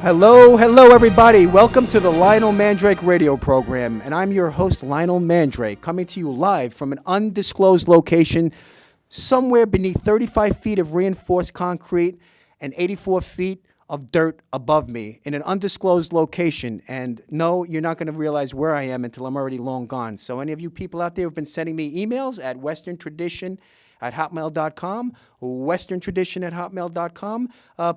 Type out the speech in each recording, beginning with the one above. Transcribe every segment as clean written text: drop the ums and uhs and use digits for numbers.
Hello, everybody. Welcome to the Lionel Mandrake radio program, and I'm your host, Lionel Mandrake, coming to you live from an undisclosed location somewhere beneath 35 feet of reinforced concrete and 84 feet of dirt above me in an undisclosed location. And no, you're not going to realize where I am until I'm already long gone. So any of you people out there who've been sending me emails at westerntradition@hotmail.com, westerntradition@hotmail.com.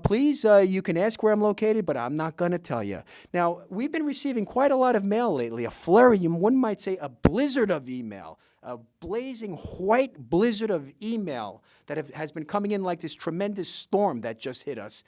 Please, you can ask where I'm located, but I'm not going to tell you. Now, we've been receiving quite a lot of mail lately, a flurry, one might say a blizzard of email, a blazing white blizzard of email that has been coming in like this tremendous storm that just hit us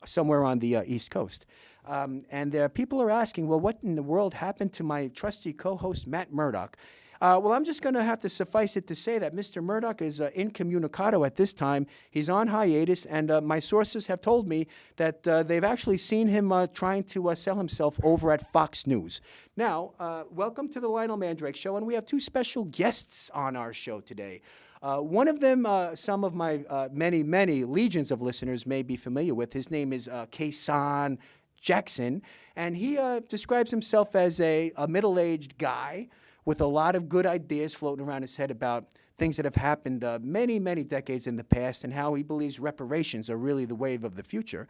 somewhere on the East Coast. And people are asking, well, what in the world happened to my trusty co-host, Matt Murdoch? Well, I'm just going to have to suffice it to say that Mr. Murdoch is incommunicado at this time. He's on hiatus, and my sources have told me that they've actually seen him trying to sell himself over at Fox News. Now, welcome to the Lionel Mandrake Show, and we have two special guests on our show today. One of them, some of my many legions of listeners may be familiar with. His name is Kason Jackson, and he describes himself as a middle-aged guy with a lot of good ideas floating around his head about things that have happened many decades in the past and how he believes reparations are really the wave of the future.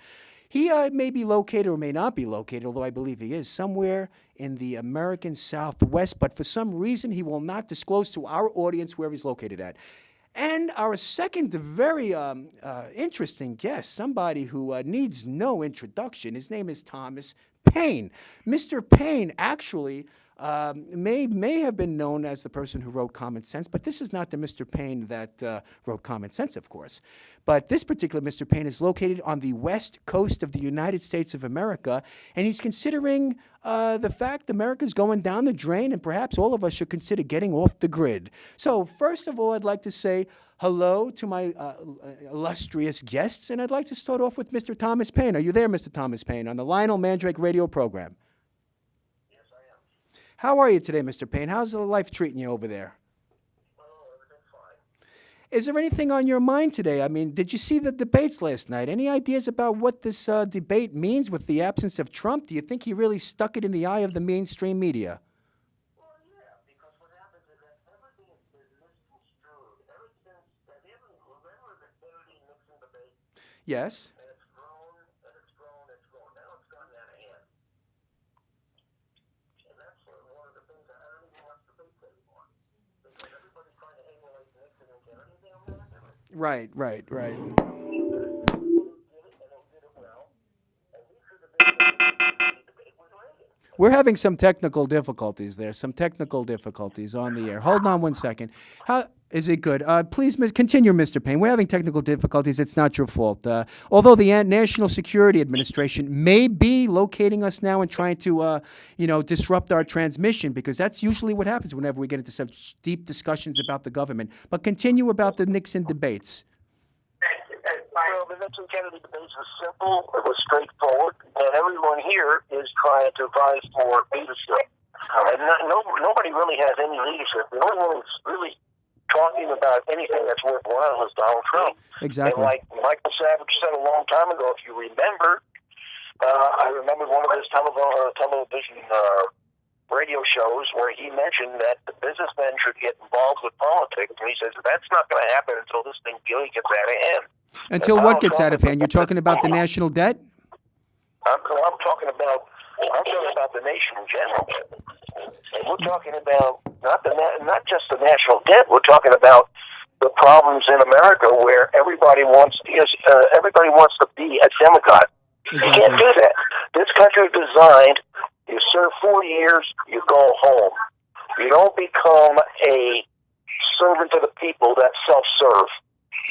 He may be located or may not be located, although I believe he is, somewhere in the American Southwest, but for some reason he will not disclose to our audience where he's located at. And our second very interesting guest, somebody who needs no introduction, his name is Thomas Payne. Mr. Payne actually may have been known as the person who wrote Common Sense, but this is not the Mr. Payne that wrote Common Sense, of course. But this particular Mr. Payne is located on the west coast of the United States of America, and he's considering the fact America's going down the drain, and perhaps all of us should consider getting off the grid. So first of all, I'd like to say hello to my illustrious guests, and I'd like to start off with Mr. Thomas Payne. Are you there, Mr. Thomas Payne, on the Lionel Mandrake radio program? How are you today, Mr. Payne? How's the life treating you over there? Oh, everything's fine. Is there anything on your mind today? I mean, did you see the debates last night? Any ideas about what this debate means with the absence of Trump? Do you think he really stuck it in the eye of the mainstream media? Well, yeah, because what happens is that everything is misconstrued. Ever since that remember the Kennedy-Nixon debate? Yes. And it's grown, and it's grown, it's grown. Now it's gotten out of hand. And that's one of the things that I don't even watch debates anymore. Because everybody's trying to emulate Nixon and Kennedy. They don't know how to do it. Right. He did it, and he did it well. And he should have been in the debate with Reagan. We're having some technical difficulties there, on the air. Hold on one second. How is it good? Please continue, Mr. Payne. We're having technical difficulties. It's not your fault. Although the National Security Administration may be locating us now and trying to, disrupt our transmission, because that's usually what happens whenever we get into such deep discussions about the government. But continue about the Nixon debates. Well, the Nixon Kennedy debates was simple, it was straightforward, and everyone here is trying to vie for leadership. And nobody really has any leadership. No one's really talking about anything that's worthwhile is Donald Trump. Exactly. And like Michael Savage said a long time ago, if you remember, I remember one of his television radio shows where he mentioned that the businessmen should get involved with politics, and he says that's not going to happen until this thing really gets out of hand. Until what gets out of hand? You're talking about the national debt? I'm talking about the nation in general. And we're talking about not just the national debt. We're talking about the problems in America where everybody wants to be a demagogue. Exactly. You can't do that. This country is designed. You serve 4 years, you go home. You don't become a servant to the people that self-serve.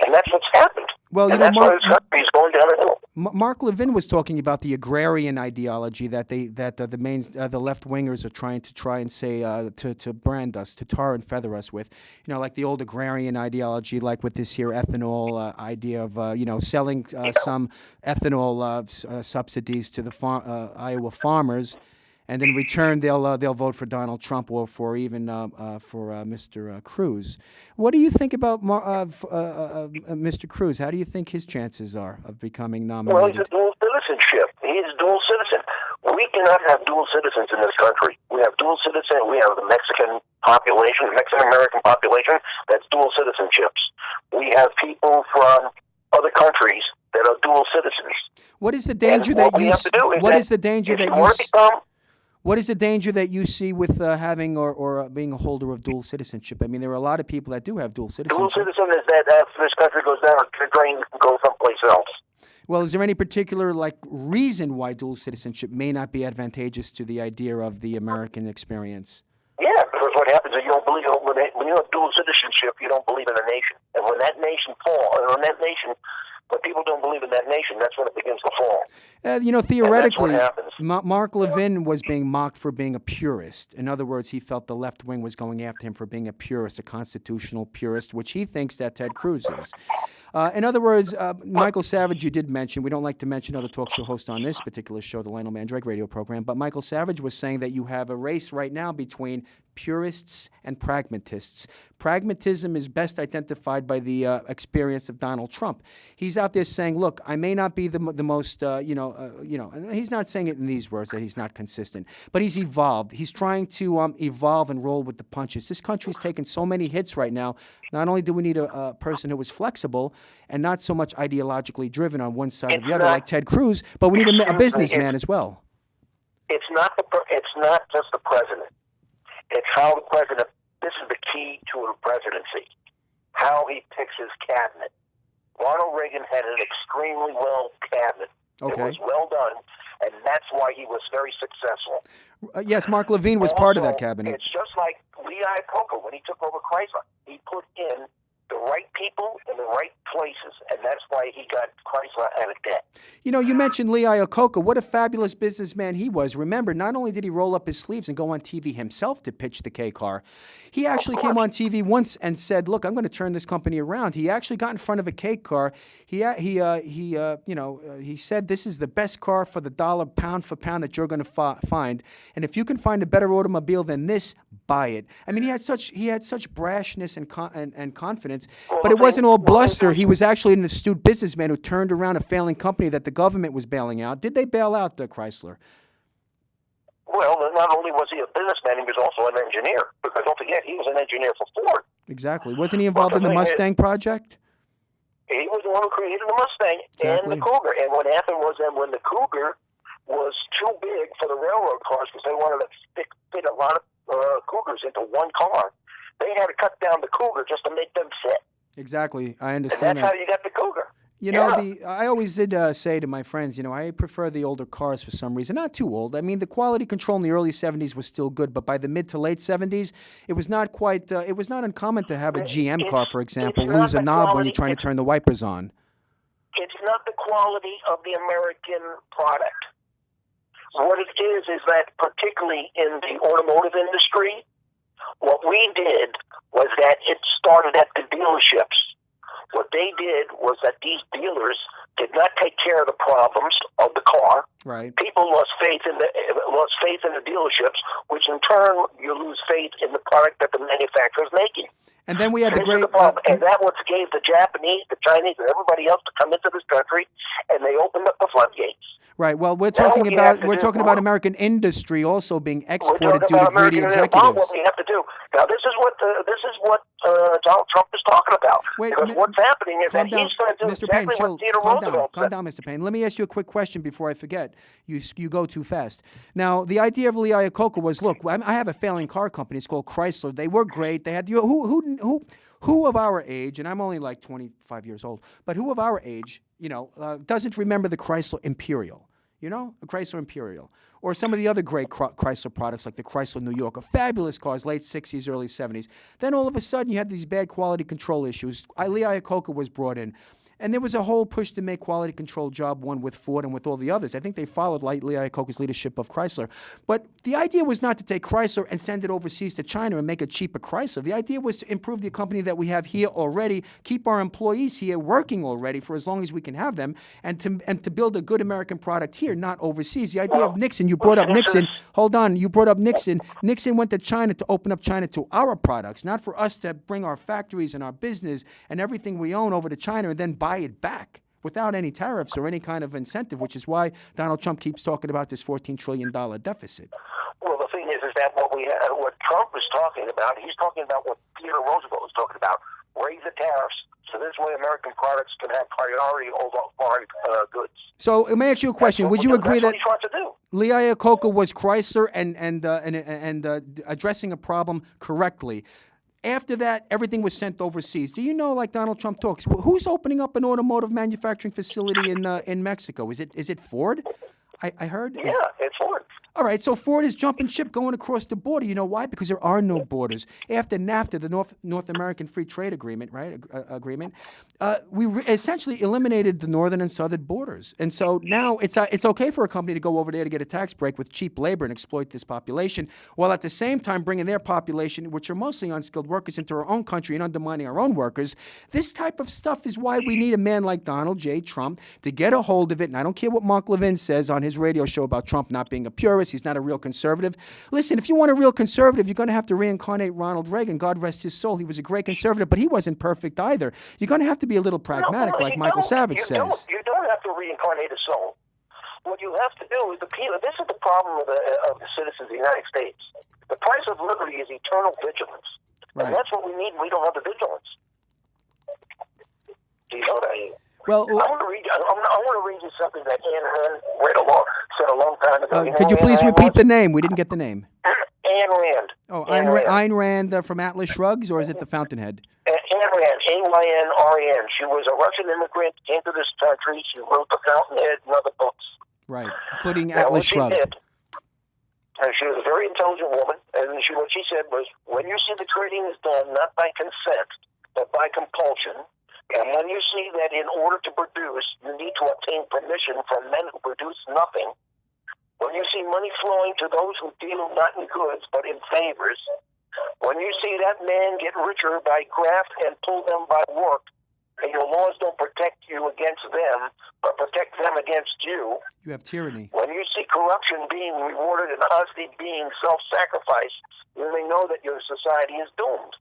And that's what's happened. Well, and that's why this country is going down the hill. Mark Levin was talking about the agrarian ideology that the left wingers are trying and say to brand us, to tar and feather us with, like the old agrarian ideology, like with this here ethanol idea of selling some ethanol subsidies to the Iowa farmers. And in return, they'll vote for Donald Trump or for even for Mr. Cruz. What do you think about Mr. Cruz? How do you think his chances are of becoming nominated? Well, citizenship. He is dual citizen. We cannot have dual citizens in this country. We have dual citizen. We have the Mexican population, the Mexican American population. That's dual citizenships. We have people from other countries that are dual citizens. What is the danger that you? What is the danger that you? What is the danger that you see with having or being a holder of dual citizenship? I mean, there are a lot of people that do have dual citizenship. Dual citizen is that after this country goes down, the drain can go someplace else. Well, is there any particular reason why dual citizenship may not be advantageous to the idea of the American experience? Yeah, because what happens is you don't believe when you have dual citizenship, you don't believe in a nation, and when that nation falls, when people don't believe in that nation, that's when it begins to fall. Theoretically, Mark Levin was being mocked for being a purist. In other words, he felt the left wing was going after him for being a purist, a constitutional purist, which he thinks that Ted Cruz is. In other words, Michael Savage, you did mention, we don't like to mention other talk show hosts on this particular show, the Lionel Mandrake radio program, but Michael Savage was saying that you have a race right now between purists and pragmatists. Pragmatism is best identified by the experience of Donald Trump. He's out there saying, look, I may not be the most, and he's not saying it in these words that he's not consistent, but he's evolved. He's trying to evolve and roll with the punches. This country's taken so many hits right now. Not only do we need a person who is flexible and not so much ideologically driven on one side or the other like Ted Cruz, but we need a businessman as well. It's not just the president. It's how the president, this is the key to a presidency, how he picks his cabinet. Ronald Reagan had an extremely well cabinet. Okay. It was well done, and that's why he was very successful. Yes, Mark Levin was part of that cabinet. It's just like Lee Iacocca when he took over Chrysler. He put in the right people in the right places, and that's why he got Chrysler out of debt. You mentioned Lee Iacocca. What a fabulous businessman he was. Remember, not only did he roll up his sleeves and go on TV himself to pitch the K car, he actually came on TV once and said, "Look, I'm going to turn this company around." He actually got in front of a K car. He said, "This is the best car for the dollar, pound for pound, that you're going to find. And if you can find a better automobile than this, buy it." I mean, he had such brashness and confidence, but it wasn't all bluster. He was actually an astute businessman who turned around a failing company that the government was bailing out. Did they bail out Chrysler? Well, not only was he a businessman, he was also an engineer. Because don't forget, he was an engineer for Ford. Exactly. Wasn't he involved in the Mustang project? He was the one who created the Mustang and the Cougar. And what happened was that when the Cougar was too big for the railroad cars, because they wanted to fit a lot of Cougars into one car, they had to cut down the Cougar just to make them fit. Exactly. I understand and that's how you got the Cougar. I always did say to my friends, I prefer the older cars for some reason. Not too old. I mean, the quality control in the early 70s was still good, but by the mid to late 70s, it was not quite, it was not uncommon to have a GM car, for example, lose a knob when you're trying to turn the wipers on. It's not the quality of the American product. What it is that particularly in the automotive industry, what we did was that it started at the dealerships. What they did was that these dealers did not take care of the problems of the car. Right. People lost faith in the dealerships, which in turn you lose faith in the product that the manufacturer is making. And then we had and that what gave the Japanese, the Chinese, and everybody else to come into this country, and they opened up the floodgates. Right. Well, we're talking about American industry also being exported due to greedy executives. What we have to do now. This is what Donald Trump is talking about. Because what's happening is that he's going to do exactly what Theodore Roosevelt said. Calm down, Mr. Payne. Let me ask you a quick question before I forget. You go too fast. Now, the idea of Lee Iacocca was, look, I have a failing car company. It's called Chrysler. They were great. They had who of our age, and I'm only like 25 years old, but who of our age, doesn't remember the Chrysler Imperial? A Chrysler Imperial. Or some of the other great Chrysler products like the Chrysler New York, fabulous cars, late 60s, early 70s. Then all of a sudden you had these bad quality control issues. Lee Iacocca was brought in. And there was a whole push to make quality control job one with Ford and with all the others. I think they followed Lee Iacocca's leadership of Chrysler. But the idea was not to take Chrysler and send it overseas to China and make a cheaper Chrysler. The idea was to improve the company that we have here already, keep our employees here working already for as long as we can have them, and to build a good American product here, not overseas. The idea of Nixon, you brought up Nixon. Hold on, you brought up Nixon. Nixon went to China to open up China to our products, not for us to bring our factories and our business and everything we own over to China and then buy it back. without any tariffs or any kind of incentive, which is why Donald Trump keeps talking about this $14 trillion deficit. Well, the thing is that what Trump is talking about, he's talking about what Theodore Roosevelt was talking about: raise the tariffs, so this way American products can have priority over foreign goods. So let me ask you a question: would you agree that he's trying to do? Lee Iacocca was Chrysler and addressing a problem correctly? After that, everything was sent overseas. Do you know, like Donald Trump talks, who's opening up an automotive manufacturing facility in Mexico? Is it Ford? I heard. Yeah, it's Ford. All right, so Ford is jumping ship going across the border. You know why? Because there are no borders. After NAFTA, the North American Free Trade Agreement, right? Agreement, we essentially eliminated the northern and southern borders, and so now it's okay for a company to go over there to get a tax break with cheap labor and exploit this population, while at the same time bringing their population, which are mostly unskilled workers, into our own country and undermining our own workers. This type of stuff is why we need a man like Donald J. Trump to get a hold of it. And I don't care what Mark Levin says on his radio show about Trump not being a purist. He's not a real conservative. Listen, if you want a real conservative, you're going to have to reincarnate Ronald Reagan. God rest his soul. He was a great conservative, but he wasn't perfect either. You're going to have to be a little pragmatic, like Michael Savage says. You don't have to reincarnate a soul. What you have to do is this is the problem of the citizens of the United States. The price of liberty is eternal vigilance. Right. And that's what we need. We don't have the vigilance. Do you know what I mean? Well, I want to read you something that Ayn Rand said a long time ago. could you please repeat the name? We didn't get the name. Ayn Rand. Oh, Ayn Rand from Atlas Shrugged, or is it the Fountainhead? Ayn Rand, A-Y-N-R-A-N. She was a Russian immigrant, came to this country. She wrote The Fountainhead and other books. Right, including Atlas Shrugged. She was a very intelligent woman, and what she said was, when you see the trading is done not by consent, but by compulsion, and when you see that in order to produce, you need to obtain permission from men who produce nothing, when you see money flowing to those who deal not in goods but in favors, when you see that man get richer by graft and pull them by work, and your laws don't protect you against them, but protect them against you. You have tyranny. When you see corruption being rewarded and honesty being self-sacrifice, you may know that your society is doomed.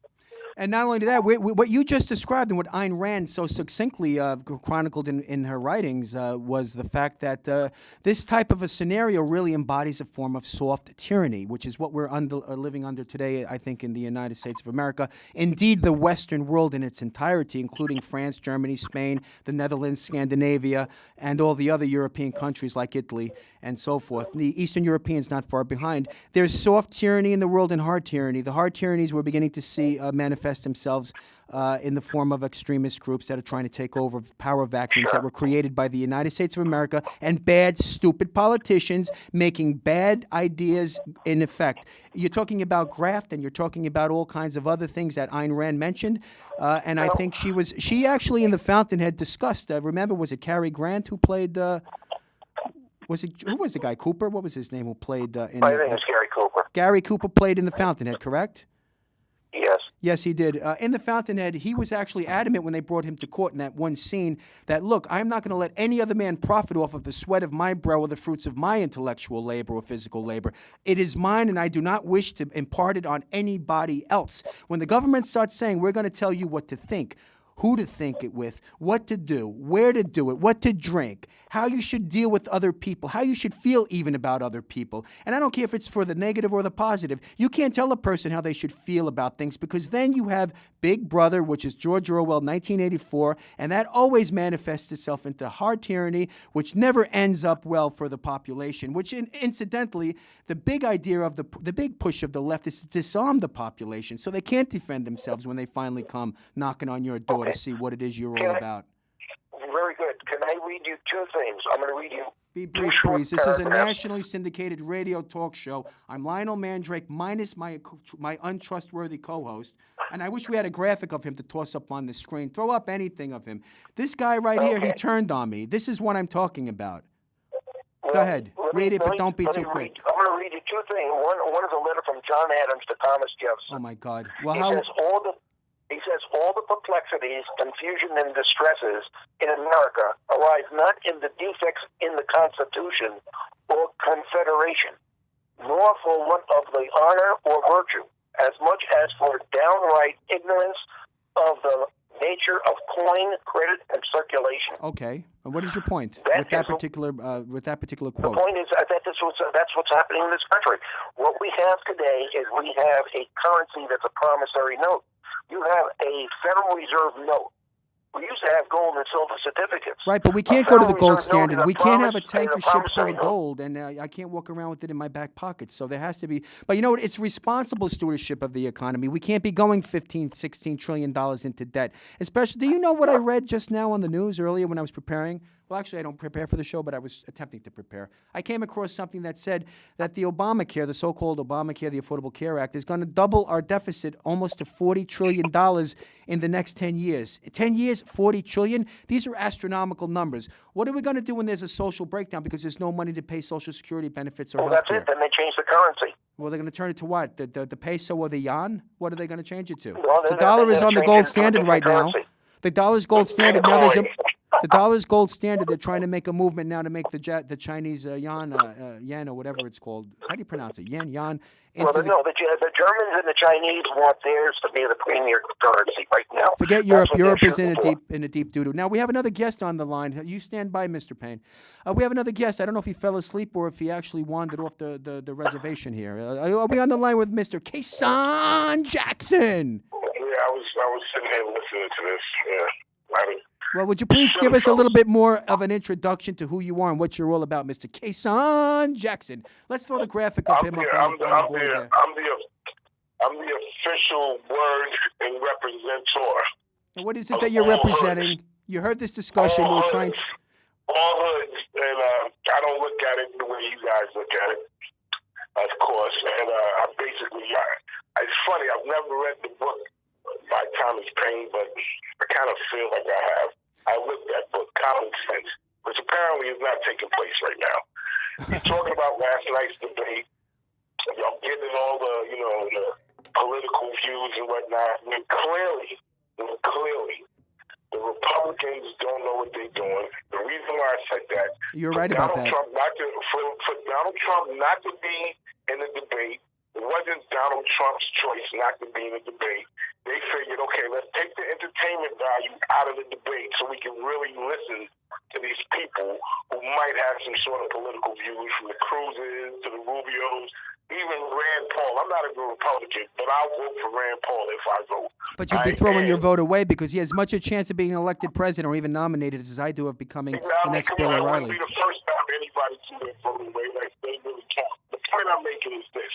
And not only that, what you just described and what Ayn Rand so succinctly chronicled in her writings was the fact that this type of a scenario really embodies a form of soft tyranny, which is what we're living under today, I think, in the United States of America. Indeed, the Western world in its entirety, including France, Germany, Spain, the Netherlands, Scandinavia, and all the other European countries like Italy and so forth. The Eastern Europeans not far behind. There's soft tyranny in the world and hard tyranny. The hard tyrannies we're beginning to see manifest themselves in the form of extremist groups that are trying to take over power vacuums that were created by the United States of America and bad, stupid politicians making bad ideas in effect. You're talking about graft, and you're talking about all kinds of other things that Ayn Rand mentioned. And I think she actually in The Fountainhead discussed, remember, was it Cary Grant who played... who was the guy? Cooper? What was his name who played in... I think it's Gary Cooper. Gary Cooper played in The Fountainhead, correct? Yes. Yes, he did. In The Fountainhead, he was actually adamant when they brought him to court in that one scene that, look, I'm not going to let any other man profit off of the sweat of my brow or the fruits of my intellectual labor or physical labor. It is mine, and I do not wish to impart it on anybody else. When the government starts saying, we're going to tell you what to think, who to think it with, what to do, where to do it, what to drink, how you should deal with other people, how you should feel even about other people. And I don't care if it's for the negative or the positive. You can't tell a person how they should feel about things, because then you have Big Brother, which is George Orwell, 1984, and that always manifests itself into hard tyranny, which never ends up well for the population, which incidentally, the big idea of the big push of the left is to disarm the population so they can't defend themselves when they finally come knocking on your door to see what it is you're all about. Very good. Can I read you two things? I'm going to read you. Be brief, please. This is a nationally syndicated radio talk show. I'm Lionel Mandrake, minus my untrustworthy co-host. And I wish we had a graphic of him to toss up on the screen. Throw up anything of him. This guy right here, he turned on me. This is what I'm talking about. Go ahead. Read it, but don't be too quick. I'm going to read you two things. One is a letter from John Adams to Thomas Jefferson. Oh, my God. Well, He says all the perplexities, confusion, and distresses in America arise not in the defects in the Constitution or Confederation, nor for want of the honor or virtue, as much as for downright ignorance of the nature of coin, credit, and circulation. Okay. And what is your point That with that is the- particular The quote? point is that's what's happening in this country. What we have today is we have a currency that's a promissory note. You have a Federal Reserve note. We used to have gold and silver certificates. Right, but we A can't go to the Federal gold Reserve note is standard. We can't have a promise- tanker a ship full promissory of note. gold, and I can't walk around with it in my back pocket. So there has to be. But you know what? It's responsible stewardship of the economy. We can't be going $15, $16 trillion into debt. Especially, do you know what I read just now on the news earlier when I was preparing? Well, actually, I don't prepare for the show, but I was attempting to prepare. I came across something that said that the Obamacare, the so-called Obamacare, the Affordable Care Act, is going to double our deficit almost to $40 trillion in the next 10 years. 10 years, $40 trillion? These are astronomical numbers. What are we going to do when there's a social breakdown because there's no money to pay Social Security benefits or Well, health that's care? it. Then they change the currency. Well, they're going to turn it to what? The peso or the yuan? What are they going to change it to? Well, The they're dollar gonna is on the change gold it to a standard different right now. currency. The dollar's gold standard. Now there's a Bitcoin. the dollar's gold standard. They're trying to make a movement now to make the Chinese yen or whatever it's called. How do you pronounce it? Yen. Well, into no, the Germans and the Chinese want theirs to be the premier currency right now. Forget That's Europe. what they're Europe is shooting in a deep doo-doo. Now we have another guest on the line. You stand by, Mr. Payne. We have another guest. I don't know if he fell asleep or if he actually wandered off the reservation here. Are we on the line with Mr. Kason Jackson? Yeah, I was sitting here listening to this. Yeah. Well, would you please give us a little bit more of an introduction to who you are and what you're all about, Mr. Kason Jackson? Let's throw the graphic of him up on the board there. I'm the official word and representator. And what is it that you're representing? You heard this discussion. We're trying to... All hoods, and I don't look at it the way you guys look at it, of course. And it's funny, I've never read the book by Thomas Payne, but I kind of feel like I have. I looked at book, Common Sense, which apparently is not taking place right now. You're talking about last night's debate. Y'all getting all the political views and whatnot. I mean, clearly, the Republicans don't know what they're doing. The reason why I said that, You're right about that. For Donald Trump not to be in the debate, it wasn't Donald Trump's choice not to be in the debate. They figured, okay, let's take the entertainment value out of the debate so we can really listen to these people who might have some sort of political views, from the Cruzes to the Rubios, even Rand Paul. I'm not a Republican, but I'll vote for Rand Paul if I vote. But you'd be throwing your vote away because he has much a chance of being elected president or even nominated as I do of becoming the next Bill It O'Reilly. wouldn't be the first time anybody threw their vote away. Like, they really count. The point I'm making is this.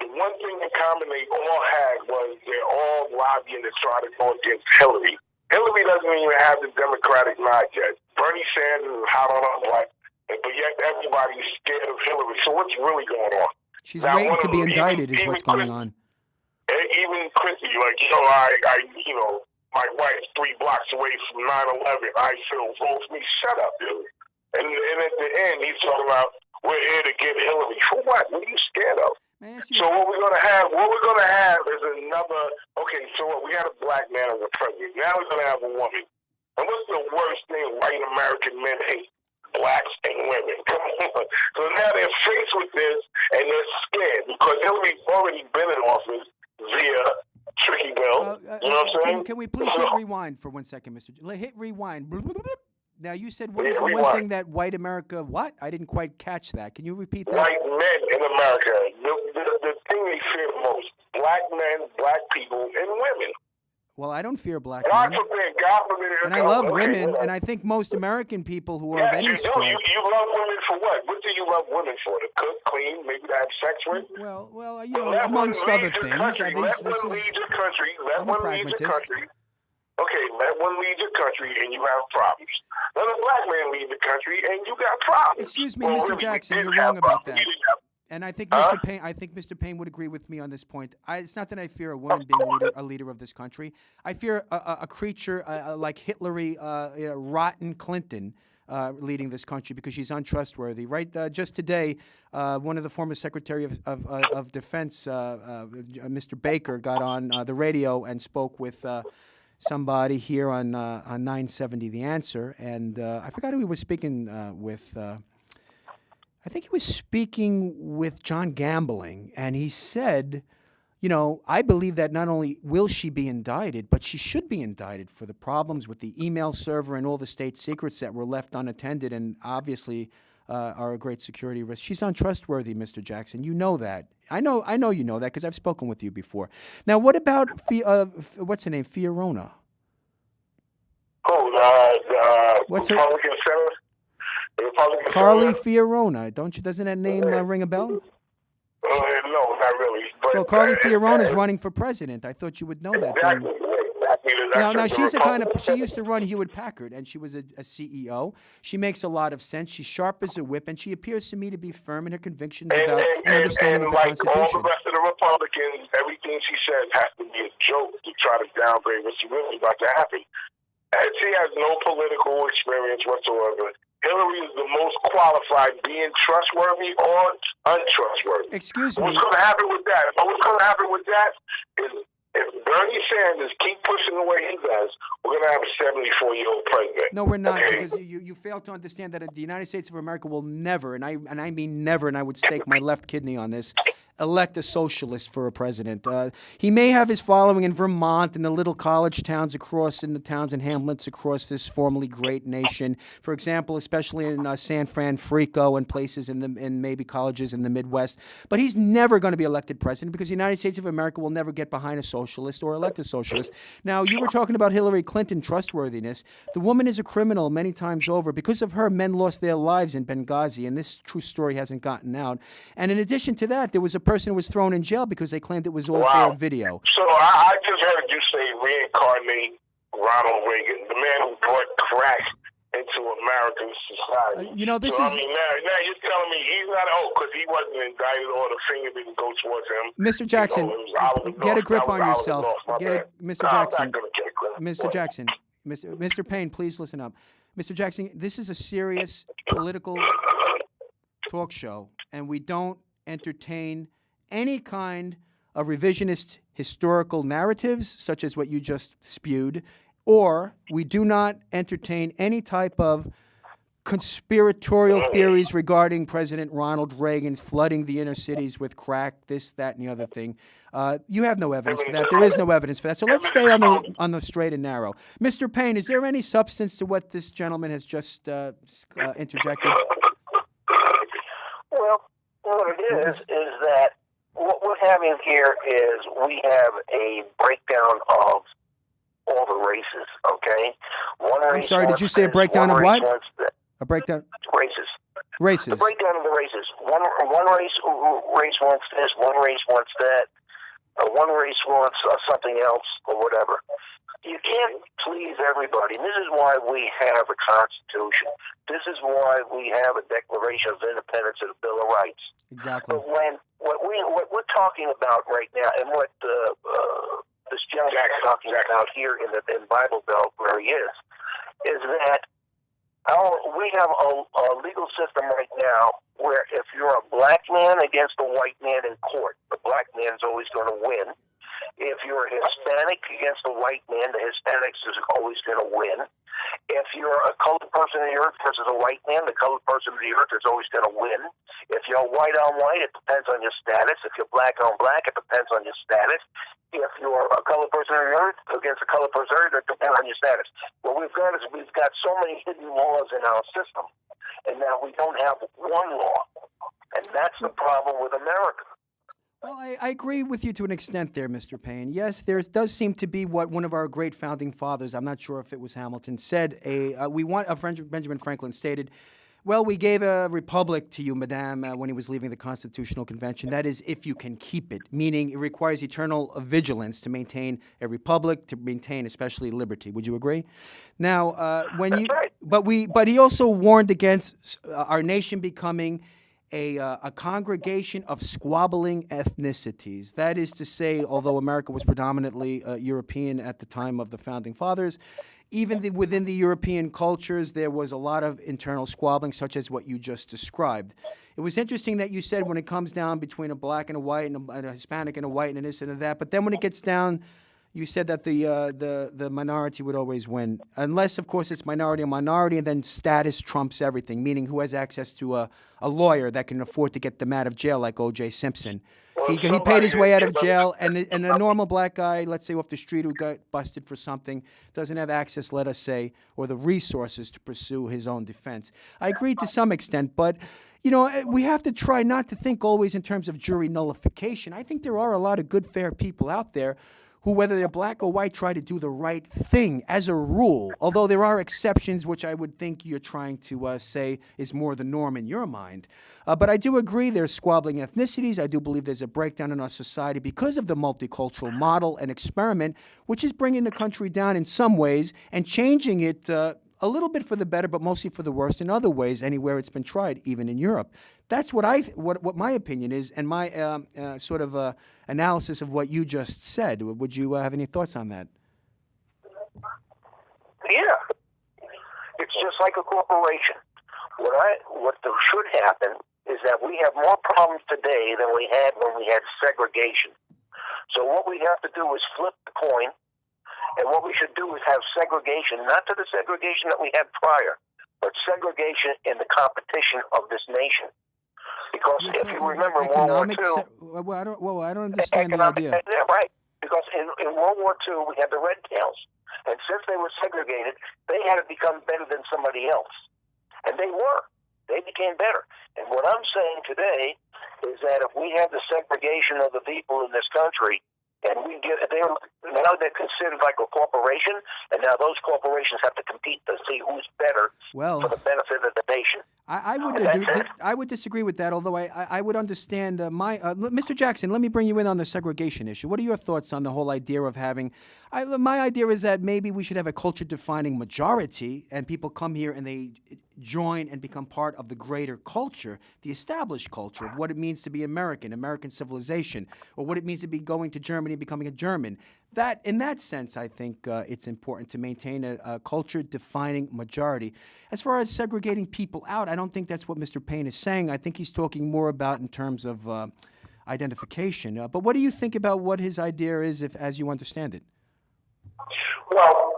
The one thing in common they all had was they're all lobbying to try to go against Hillary. Hillary doesn't even have the Democratic nod yet. Bernie Sanders is hot on her butt, but yet everybody's scared of Hillary. So what's really going on? She's Now, waiting one to of be them, indicted is even what's going on. Even Chrissy, like, my wife's 3 blocks away from 9/11. I feel vote for me. Shut up, Hillary. And at the end, he's talking about we're here to get Hillary. For what? What are you scared of? So what we're gonna have is another. Okay, so what? We had a black man as a president. Now we're gonna have a woman. And what's the worst thing white American men hate? Blacks and women. Come on. So now they're faced with this, and they're scared because Hillary's already been in office via Tricky Bill. You know what I'm saying? Can we please hit rewind for 1 second, Mr. Hit rewind. Now, you said what is the one thing that white America, what? I didn't quite catch that. Can you repeat that? White men in America. The thing they fear most, black men, black people, and women. Well, I don't fear black God men. forbid, God forbid. And I love women, and I think most American people who are of any you stripe. You love women for what? What do you love women for? To cook, clean, maybe to have sex with? Well, Let amongst one other lead your things. country. Let one lead your country. Let I'm a one lead your pragmatist. country. Okay, let one lead your country and you have problems. Let a black man lead the country and you got problems. Excuse me, Well, Mr. really, Jackson, we you're did have wrong about problems. that. We didn't have- And I think Mr. Payne would agree with me on this point. It's not that I fear a woman being a leader of this country. I fear a creature like Hillary, rotten Clinton, leading this country because she's untrustworthy. Right? Just today, one of the former Secretary of Defense, Mr. Baker, got on the radio and spoke with somebody here on 970 The Answer, and I forgot who he was speaking with. I think he was speaking with John Gambling, and he said, I believe that not only will she be indicted, but she should be indicted for the problems with the email server and all the state secrets that were left unattended and obviously are a great security risk. She's untrustworthy, Mr. Jackson. You know that. I know you know that because I've spoken with you before. Now, what about, what's her name, Fiorona? What's her Republican senator? The Republican Carly senator? Fiorona. Doesn't that name ring a bell? No, not really. But, Well, Carly Fiorona is running for president. I thought you would know that. Exactly. Now she's the kind of, she used to run Hewlett Packard, and she was a CEO. She makes a lot of sense. She's sharp as a whip, and she appears to me to be firm in her convictions about understanding of the like Constitution. all the rest of the Republicans, everything she says has to be a joke to try to downgrade what's really about to happen. And she has no political experience whatsoever. Hillary is the most qualified, being trustworthy or untrustworthy. Excuse me. What's going to happen with that? Is if Bernie Sanders keep pushing the way he does, we're going to have a 74-year-old president. No, we're not, okay? because you fail to understand that the United States of America will never, and I mean never, and I would stake my left kidney on this, elect a socialist for a president. He may have his following in Vermont and the little college towns in the towns and hamlets across this formerly great nation. For example, especially in San Francisco and places in maybe colleges in the Midwest. But he's never going to be elected president because the United States of America will never get behind a socialist or elect a socialist. Now, you were talking about Hillary Clinton trustworthiness. The woman is a criminal many times over. Because of her, men lost their lives in Benghazi, and this true story hasn't gotten out. And in addition to that, there was a person who was thrown in jail because they claimed it was all fair video. So I just heard you say reincarnate Ronald Reagan, the man who brought crack into American society. This so, is... I mean, now you're telling me he's not, because he wasn't indicted or the finger didn't go towards him. Mr. Jackson, get a grip on yourself. Mr. Jackson, Mr. Payne, please listen up. Mr. Jackson, this is a serious political talk show, and we don't entertain any kind of revisionist historical narratives, such as what you just spewed, or we do not entertain any type of conspiratorial theories regarding President Ronald Reagan flooding the inner cities with crack, this, that, and the other thing. You have no evidence for that. There is no evidence for that. So let's stay on the straight and narrow. Mr. Payne, is there any substance to what this gentleman has just interjected? Well, what it is that what we're having here is we have a breakdown of all the races, okay? I'm sorry, did you say a breakdown of what? A breakdown? Races. Races. The breakdown of the races. One race wants this, one race wants that, one race wants something else or whatever. You can't please everybody. And this is why we have a Constitution. This is why we have a Declaration of Independence and a Bill of Rights. Exactly. But what we're talking about right now, and what this gentleman is talking about here in Bible Belt where he is that we have a legal system right now where if you're a black man against a white man in court, the black man's always going to win. If you're a Hispanic against a white man, the Hispanics is always going to win. If you're a colored person of the earth versus a white man, the colored person of the earth is always going to win. If you're white on white, it depends on your status. If you're black on black, it depends on your status. If you're a colored person of the earth against a colored person of the earth, it depends on your status. What we've got is we've got so many hidden laws in our system, and now we don't have one law. And that's the problem with America. Well, I agree with you to an extent there, Mr. Payne. Yes, there does seem to be what one of our great founding fathers, I'm not sure if it was Hamilton, said. Benjamin Franklin stated, well, we gave a republic to you, madame, when he was leaving the Constitutional Convention. That is, if you can keep it, meaning it requires eternal vigilance to maintain a republic, to maintain especially liberty. Would you agree? Now, but he also warned against our nation becoming a congregation of squabbling ethnicities. That is to say, although America was predominantly European at the time of the Founding Fathers, even within the European cultures, there was a lot of internal squabbling, such as what you just described. It was interesting that you said when it comes down between a black and a white and a Hispanic and a white and this and that, but then when it gets down, you said that the minority would always win, unless, of course, it's minority on minority, and then status trumps everything, meaning who has access to a lawyer that can afford to get them out of jail, like O.J. Simpson. Well, He paid his way out of jail, and a normal black guy, let's say off the street, who got busted for something, doesn't have access, let us say, or the resources to pursue his own defense. I agree to some extent, but we have to try not to think always in terms of jury nullification. I think there are a lot of good, fair people out there who, whether they're black or white, try to do the right thing as a rule, although there are exceptions, which I would think you're trying to say is more the norm in your mind. But I do agree there's squabbling ethnicities. I do believe there's a breakdown in our society because of the multicultural model and experiment, which is bringing the country down in some ways and changing it a little bit for the better, but mostly for the worst in other ways, anywhere it's been tried, even in Europe. That's what what my opinion is, and my sort of analysis of what you just said. Would you have any thoughts on that? Yeah, it's just like a corporation. What should happen is that we have more problems today than we had when we had segregation. So what we have to do is flip the coin. And what we should do is have segregation, not to the segregation that we had prior, but segregation in the competition of this nation. Because if you remember World War II... I don't understand the idea. Yeah, right. Because in World War II, we had the Red Tails. And since they were segregated, they had to become better than somebody else. And they were. They became better. And what I'm saying today is that if we have the segregation of the people in this country, and now they're considered like a corporation, and now those corporations have to compete to see who's better for the benefit of the nation. I would disagree with that, although I would understand Mr. Jackson, let me bring you in on the segregation issue. What are your thoughts on the whole idea of having my idea is that maybe we should have a culture-defining majority, and people come here and they join and become part of the greater culture, the established culture, what it means to be American civilization, or what it means to be going to Germany and becoming a German. In that sense, I think it's important to maintain a culture-defining majority. As far as segregating people out, I don't think that's what Mr. Payne is saying. I think he's talking more about in terms of identification. But what do you think about what his idea is, as you understand it? Well,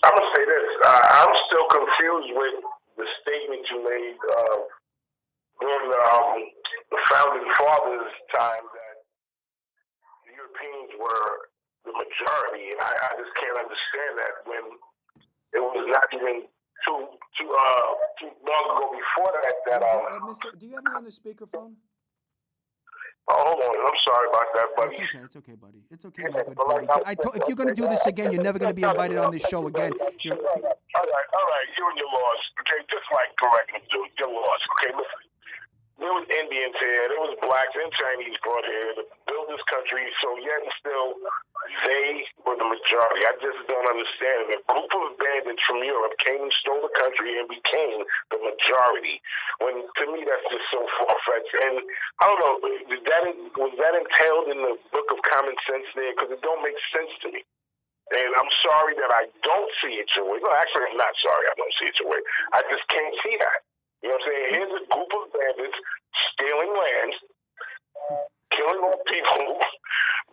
I'm going to say this. I'm still confused with the statement you made during the Founding Fathers' time that the Europeans were the majority, and I just can't understand that when it was not even too long ago before that. Mister, do you have me on the speakerphone? Oh, hold on. I'm sorry about that, buddy. It's okay, buddy. It's okay, my good buddy. If you're going to do this again, you're never going to be invited on this show again. All right. You and your loss. Okay, just like correctly, dude. Your loss. Okay, listen. There was Indians here, there was blacks and Chinese brought here to build this country, so yet and still, they were the majority. I just don't understand it. A group of bandits from Europe came and stole the country and became the majority. When, to me, that's just so far-fetched. And I don't know, was that entailed in the book of common sense there? Because it don't make sense to me. And I'm sorry that I don't see it your way. No, actually, I'm not sorry I don't see it your way. I just can't see that. You know what I'm saying? Here's a group of bandits stealing land, killing more people,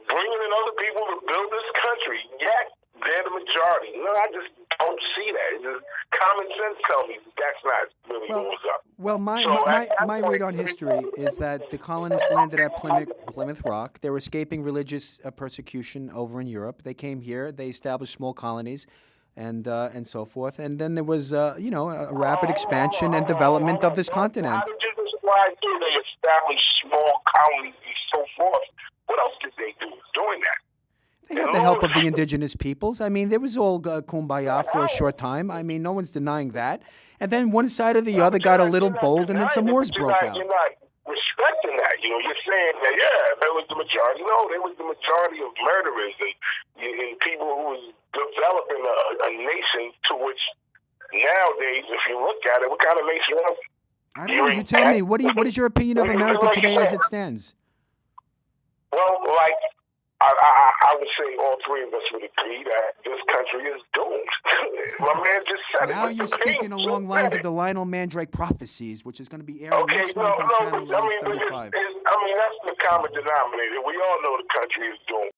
bringing in other people to build this country, yet they're the majority. No, I just don't see that. It's just common sense tells me that's not really what was up. Well, my read on history is that the colonists landed at Plymouth Rock. They were escaping religious persecution over in Europe. They came here. They established small colonies. And so forth, and then there was a rapid expansion and development of this continent. How did you describe they established small colonies and so forth? What else did they do doing that? They had the help of the indigenous peoples. I mean, there was all kumbaya for a short time. I mean, no one's denying that. And then one side or the other got a little bold, and then some wars broke out. You're not respecting that. You're saying that, that was the majority. No, they was the majority of murderers and people who was developing a nation to which nowadays, if you look at it, what kind of nation was it? I don't know. You tell me. What is your opinion of America today as it stands? Well, like, I would say all three of us would agree that this country is doomed. My man just said now you're speaking along lines of the Lionel Mandrake prophecies, which is going to be airing next month on Channel 35. I mean, that's the common denominator. We all know the country is doomed.